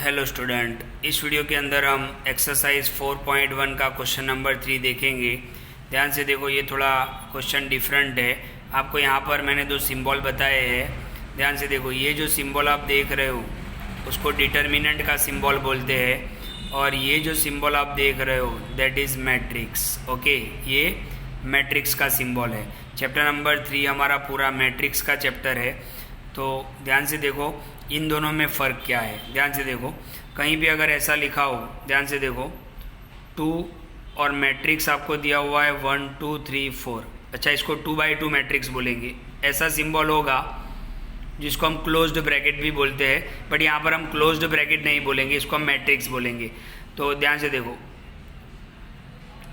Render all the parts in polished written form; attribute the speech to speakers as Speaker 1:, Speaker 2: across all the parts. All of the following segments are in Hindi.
Speaker 1: हेलो स्टूडेंट, इस वीडियो के अंदर हम एक्सरसाइज 4.1 का क्वेश्चन नंबर 3 देखेंगे। ध्यान से देखो, ये थोड़ा क्वेश्चन डिफरेंट है। आपको यहाँ पर मैंने दो सिंबल बताए हैं। ध्यान से देखो, ये जो सिंबल आप देख रहे हो उसको डिटर्मिनेंट का सिंबल बोलते हैं, और ये जो सिंबल आप देख रहे हो दैट इज़ मैट्रिक्स। ओके, ये मैट्रिक्स का सिंबल है। चैप्टर नंबर 3 हमारा पूरा मैट्रिक्स का चैप्टर है। तो ध्यान से देखो, इन दोनों में फ़र्क क्या है। ध्यान से देखो, कहीं भी अगर ऐसा लिखा हो, ध्यान से देखो 2 और मैट्रिक्स आपको दिया हुआ है 1 2 3 4। अच्छा, इसको 2/2 मैट्रिक्स बोलेंगे। ऐसा सिंबल होगा जिसको हम क्लोज्ड ब्रैकेट भी बोलते हैं, बट यहाँ पर हम क्लोज्ड ब्रैकेट नहीं बोलेंगे, इसको हम मैट्रिक्स बोलेंगे। तो ध्यान से देखो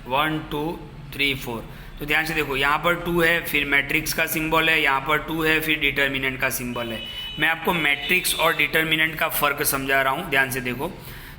Speaker 1: 1 2 3 4। तो ध्यान से देखो, यहाँ पर 2 है, फिर मैट्रिक्स का सिंबल है, यहाँ पर 2 है, फिर डिटर्मिनेंट का सिंबल है। मैं आपको मैट्रिक्स और डिटर्मिनेंट का फ़र्क समझा रहा हूँ। ध्यान से देखो,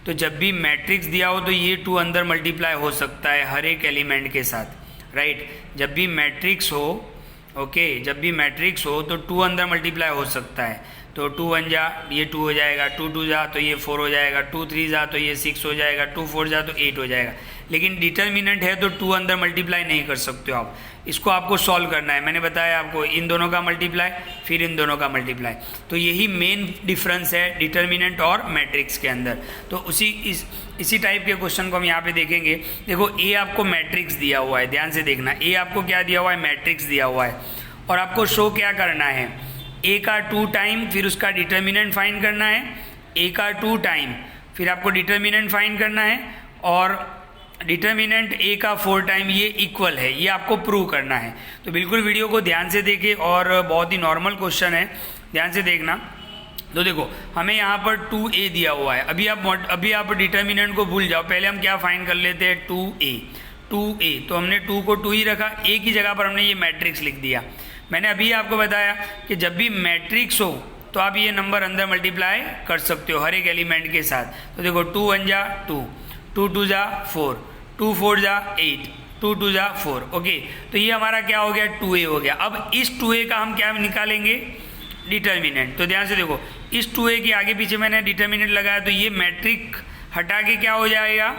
Speaker 1: तो जब भी मैट्रिक्स दिया हो तो ये 2 अंदर मल्टीप्लाई हो सकता है हर एक एलिमेंट के साथ, राइट। जब भी मैट्रिक्स हो, ओके, जब भी मैट्रिक्स हो तो 2 अंदर मल्टीप्लाई हो सकता है। तो 2 1 जा, ये 2 हो जाएगा, 2 2 जा तो ये 4 हो जाएगा, 2 3 जा तो ये 6 हो जाएगा, 2 4 जा तो 8 हो जाएगा। लेकिन डिटर्मिनेंट है तो 2 अंदर मल्टीप्लाई नहीं कर सकते हो आप। इसको आपको सॉल्व करना है। मैंने बताया आपको, इन दोनों का मल्टीप्लाई फिर इन दोनों का मल्टीप्लाई। तो यही मेन डिफरेंस है डिटर्मिनेंट और मैट्रिक्स के अंदर। तो इसी टाइप के क्वेश्चन को हम यहाँ पे देखेंगे। देखो, ए आपको मैट्रिक्स दिया हुआ है, ध्यान से देखना। ए आपको क्या दिया हुआ है? मैट्रिक्स दिया हुआ है। और आपको शो क्या करना है? ए का 2 टाइम फिर उसका डिटर्मिनेंट फाइंड करना है। ए का 2 टाइम फिर आपको डिटर्मिनेंट फाइंड करना है, और डिटर्मिनेंट ए का 4 टाइम ये इक्वल है, ये आपको प्रूव करना है। तो बिल्कुल वीडियो को ध्यान से देखें, और बहुत ही नॉर्मल क्वेश्चन है, ध्यान से देखना। तो देखो, हमें यहाँ पर 2a दिया हुआ है। अभी आप डिटर्मिनेंट को भूल जाओ, पहले हम क्या फाइंड कर लेते हैं? 2a। तो हमने 2 को 2 ही रखा, a की जगह पर हमने ये मैट्रिक्स लिख दिया। मैंने अभी आपको बताया कि जब भी मैट्रिक्स हो तो आप ये नंबर अंदर मल्टीप्लाई कर सकते हो हर एक एलिमेंट के साथ। तो देखो 2 1 जा 2, 2 2 जा 4, 2 4 जा 8, 2 2 जा 4। ओके, तो ये हमारा क्या हो गया? 2a हो गया। अब इस 2a का हम क्या निकालेंगे? डिटर्मिनेंट। तो ध्यान से देखो, इस 2a के आगे पीछे मैंने डिटर्मिनेंट लगाया, तो ये मैट्रिक हटा के क्या हो जाएगा?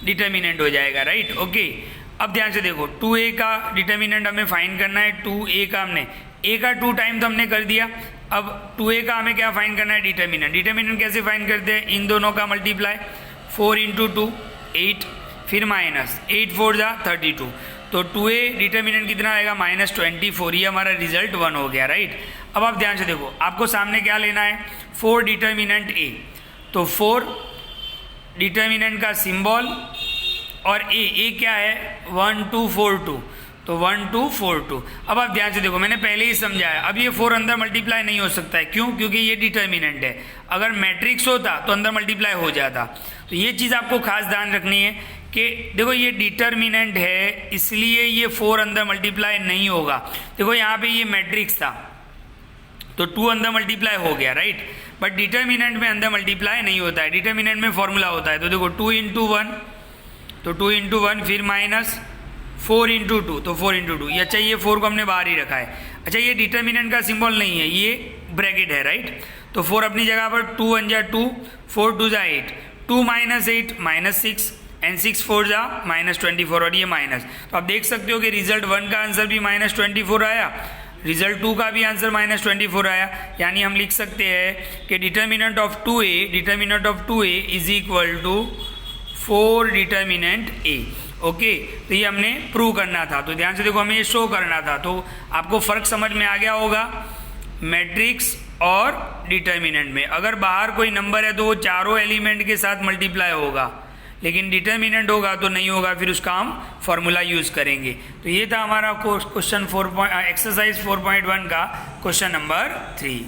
Speaker 1: डिटर्मिनेंट हो जाएगा, राइट। ओके, अब ध्यान से देखो, 2a का डिटर्मिनेंट हमें फाइंड करना है। 2a का हमने a का 2 टाइम तो हमने कर दिया। अब 2a का हमें क्या फाइंड करना है? डिटर्मिनेंट। डिटर्मिनेंट कैसे फाइंड करते हैं? इन दोनों का मल्टीप्लाई, 4 × 2 8, फिर माइनस 8 4 जा 32। तो 2a डिटर्मिनेंट कितना आएगा? -24। ये हमारा रिजल्ट 1 हो गया, राइट। अब आप ध्यान से देखो, आपको सामने क्या लेना है? 4 डिटर्मिनेंट a। तो 4 डिटर्मिनेंट का सिंबल, और a क्या है? 1 2 4 2। तो 1 2 4 2। अब आप ध्यान से देखो, मैंने पहले ही समझाया, अब ये 4 अंदर मल्टीप्लाई नहीं हो सकता है। क्यों? क्योंकि ये डिटर्मिनेंट है। अगर मैट्रिक्स होता तो अंदर मल्टीप्लाई हो जाता। तो ये चीज़ आपको खास ध्यान रखनी है कि देखो, ये डिटर्मिनेंट है, इसलिए ये 4 अंदर मल्टीप्लाई नहीं होगा। देखो, यहाँ पे ये मैट्रिक्स था तो 2 अंदर मल्टीप्लाई हो गया, राइट। बट डिटर्मिनेंट में अंदर मल्टीप्लाई नहीं होता है, डिटर्मिनेंट में फॉर्मूला होता है। तो देखो 2 × 1, तो 2 × 1 फिर माइनस 4 × 2, तो 4 × 2। ये अच्छा, ये 4 को हमने बाहर ही रखा है। अच्छा, ये डिटर्मिनेंट का सिंबल नहीं है, ये ब्रैकेट है, राइट। तो 4 अपनी जगह पर, 2 1 जा 2, 4 2 जा 8, 2 - 8 -6, एंड 6 4 जा -24, और ये माइनस। तो आप देख सकते हो कि रिजल्ट 1 का आंसर भी -24 आया, रिजल्ट 2 का भी आंसर -24 आया। यानी हम लिख सकते हैं कि determinant of 2a is equal to 4 determinant a। Okay, तो ये हमने प्रूव करना था। तो ध्यान से देखो, हमें ये शो करना था। तो आपको फ़र्क समझ में आ गया होगा मैट्रिक्स और डिटर्मिनेंट में। अगर बाहर कोई नंबर है तो वो चारों एलिमेंट के साथ मल्टीप्लाई होगा, लेकिन डिटर्मिनेंट होगा तो नहीं होगा, फिर उसका हम फॉर्मूला यूज़ करेंगे। तो ये था हमारा क्वेश्चन एक्सरसाइज 4.1 का क्वेश्चन नंबर 3।